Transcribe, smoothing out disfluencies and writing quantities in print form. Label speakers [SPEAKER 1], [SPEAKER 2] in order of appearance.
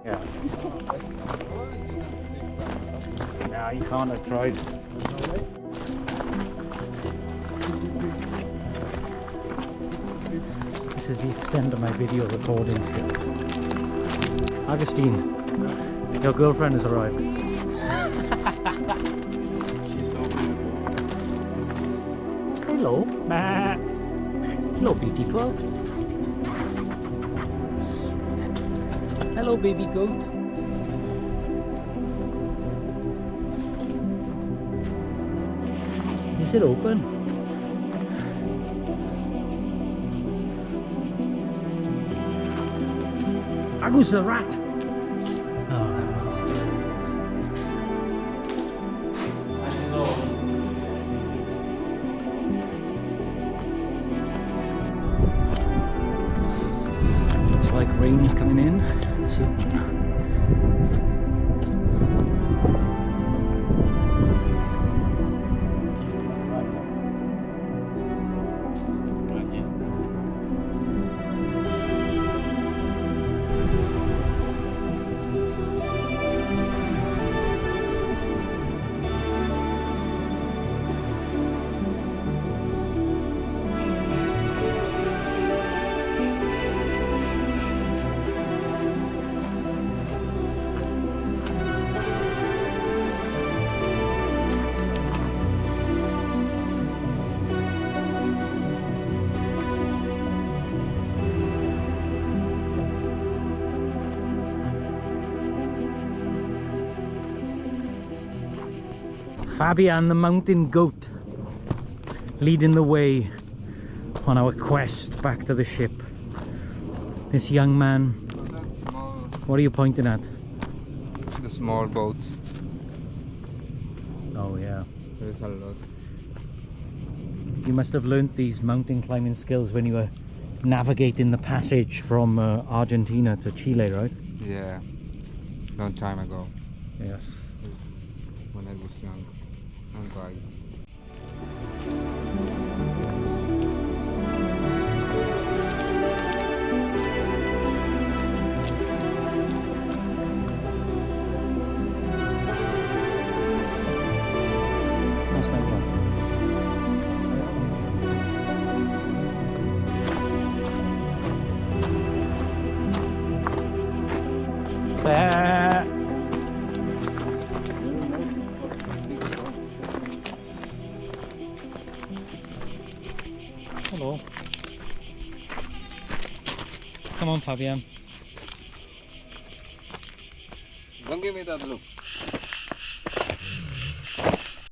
[SPEAKER 1] Yeah. Nah, you can't. I've tried. This is the extent of my video recording skills. Augustine, your girlfriend has arrived.
[SPEAKER 2] She's so beautiful.
[SPEAKER 1] Hello. Hello, beautiful. Hello, baby goat. Is it open? Agus a rat! Looks like rain is coming in soon. Fabian the mountain goat leading the way on our quest back to the ship. This young man, what are you pointing at?
[SPEAKER 2] The small boat.
[SPEAKER 1] Oh yeah.
[SPEAKER 2] There's a lot.
[SPEAKER 1] You must have learnt these mountain climbing skills when you were navigating the passage from Argentina to Chile, right?
[SPEAKER 2] Yeah. Long time ago.
[SPEAKER 1] Yes.
[SPEAKER 2] When I was young. I'm glad.
[SPEAKER 1] Hello. Come on, Fabian.
[SPEAKER 2] Don't give me that look.